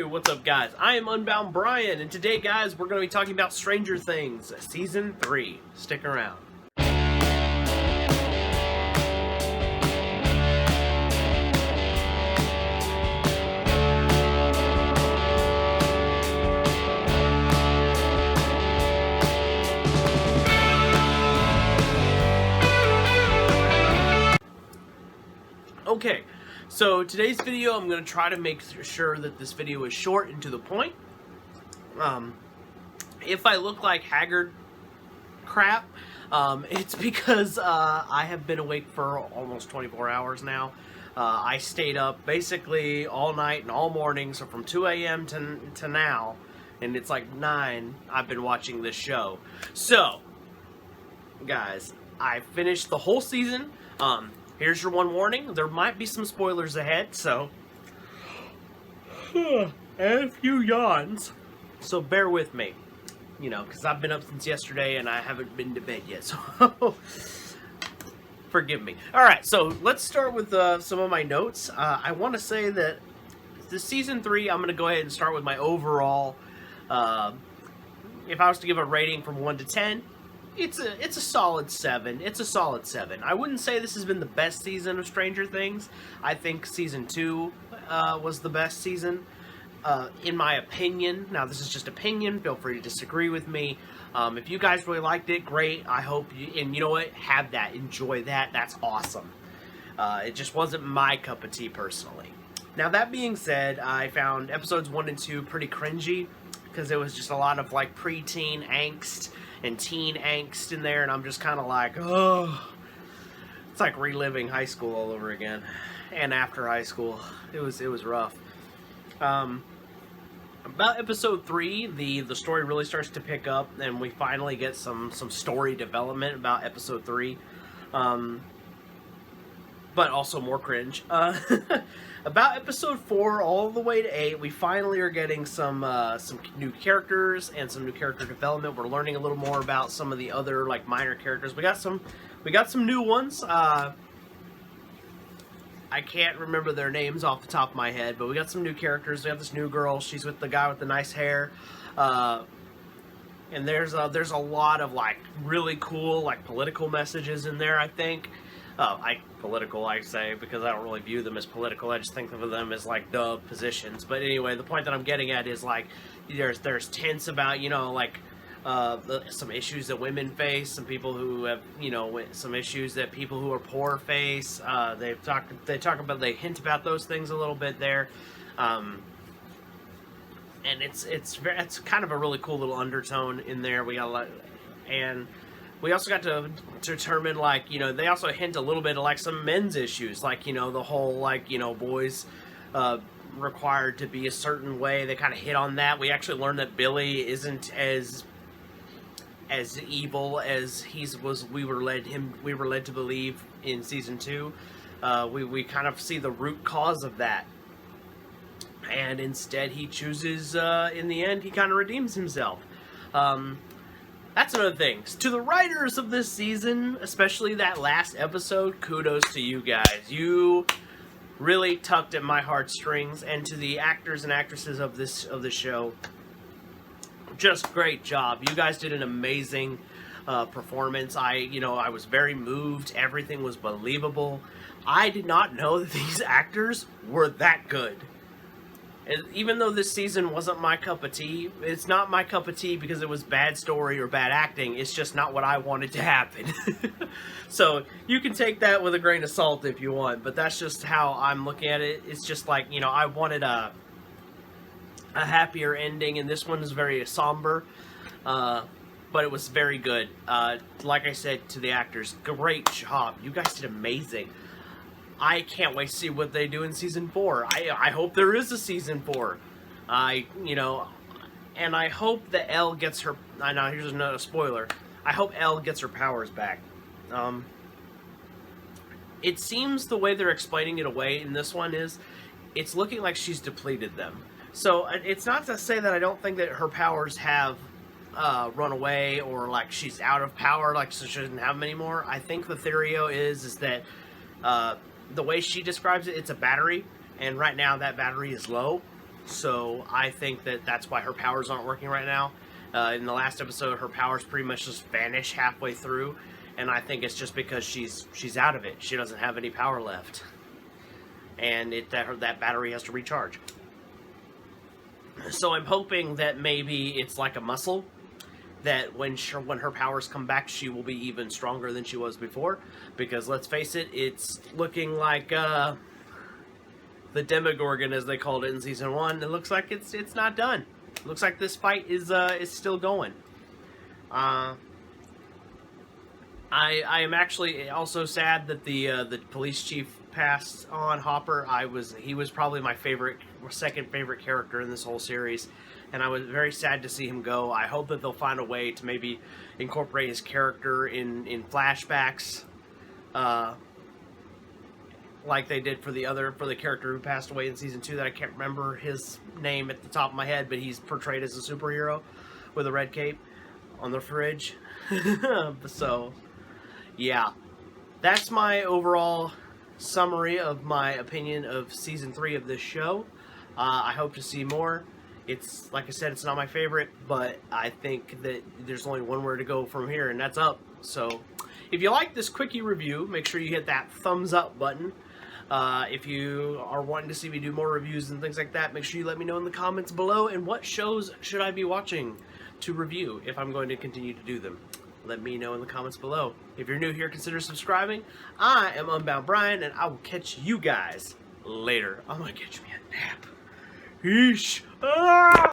Hey, what's up guys? I am Unbound Brian, and today guys, we're going to be talking about Stranger Things, Season 3. Stick around. Okay, so today's video, I'm going to try to make sure that this video is short and to the point. If I look like haggard crap, it's because I have been awake for almost 24 hours now. I stayed up basically all night and all morning, so from 2 a.m. to now, and it's like 9, I've been watching this show. So, guys, I finished the whole season. Here's your one warning. There might be some spoilers ahead, so... and a few yawns. So bear with me. You know, because I've been up since yesterday and I haven't been to bed yet, so... forgive me. Alright, so let's start with some of my notes. I want to say that this Season 3, I'm going to go ahead and start with my overall... if I was to give a rating from 1 to 10... It's a solid 7. It's a solid 7. I wouldn't say this has been the best season of Stranger Things. I think Season 2 was the best season, in my opinion. Now, this is just opinion. Feel free to disagree with me. If you guys really liked it, great. I hope you... And you know what? Have that. Enjoy that. That's awesome. It just wasn't my cup of tea, personally. Now, that being said, I found episodes 1 and 2 pretty cringy, because it was just a lot of, like, preteen angst and teen angst in there, and I'm just kind of like, oh, it's like reliving high school all over again, and after high school, it was rough. About episode 3, the story really starts to pick up, and we finally get some story development about episode 3, but also more cringe. About episode 4 all the way to 8, we finally are getting some new characters and some new character development. We're learning a little more about some of the other, like, minor characters. We got some new ones. I can't remember their names off the top of my head, but we got some new characters. We have this new girl. She's with the guy with the nice hair. And there's a lot of, like, really cool, like, political messages in there, I think. Political, I say, because I don't really view them as political. I just think of them as, like, dub positions. But anyway, the point that I'm getting at is, like, there's tints about, you know, like, some issues that women face, some people who have, you know, some issues that people who are poor face. They hint about those things a little bit there. And it's kind of a really cool little undertone in there. We got a lot, and we also got to determine, like, you know, they also hint a little bit of, like, some men's issues, like, you know, the whole, like, you know, boys required to be a certain way. They kind of hit on that. We actually learned that Billy isn't as evil as we were led to believe in Season 2. We kind of see the root cause of that. And instead he chooses, in the end, he kind of redeems himself. That's another thing. To the writers of this season, especially that last episode, kudos to you guys. You really tugged at my heartstrings, and to the actors and actresses of the show, just great job. You guys did an amazing performance. I was very moved. Everything was believable. I did not know that these actors were that good. And even though this season wasn't my cup of tea, it's not my cup of tea because it was bad story or bad acting. It's just not what I wanted to happen. So you can take that with a grain of salt if you want, but that's just how I'm looking at it. It's just like, you know, I wanted a happier ending, and this one is very somber, but it was very good. Like I said to the actors, great job. You guys did amazing. I can't wait to see what they do in Season 4. I hope there is a Season 4. And I hope that Elle gets her... I know, here's another spoiler. I hope Elle gets her powers back. It seems the way they're explaining it away in this one is, it's looking like she's depleted them. So, it's not to say that I don't think that her powers have run away, or, like, she's out of power, like, so she doesn't have them anymore. I think the theory is that... the way she describes it, it's a battery, and right now that battery is low, So I think that that's why her powers aren't working right now. In the last episode, her powers pretty much just vanish halfway through, and I think it's just because she's out of it. She doesn't have any power left, and that battery has to recharge. So I'm hoping that maybe it's like a muscle, that when her powers come back, she will be even stronger than she was before. Because let's face it, it's looking like the Demogorgon, as they called it in season 1. It looks like it's not done. It looks like this fight is still going. I am actually also sad that the police chief passed on. Hopper. He was probably my second favorite character in this whole series, and I was very sad to see him go. I hope that they'll find a way to maybe incorporate his character in flashbacks, like they did for the character who passed away in season 2 that I can't remember his name at the top of my head, but he's portrayed as a superhero with a red cape on the fridge. So, yeah, that's my overall summary of my opinion of season 3 of this show. I hope to see more. It's, like I said, it's not my favorite, but I think that there's only one word to go from here, and that's up. So, if you like this quickie review, make sure you hit that thumbs up button. If you are wanting to see me do more reviews and things like that, make sure you let me know in the comments below, and what shows should I be watching to review if I'm going to continue to do them. Let me know in the comments below. If you're new here, consider subscribing. I am Unbound Brian, and I will catch you guys later. I'm going to catch me a nap. Yeesh. Ah!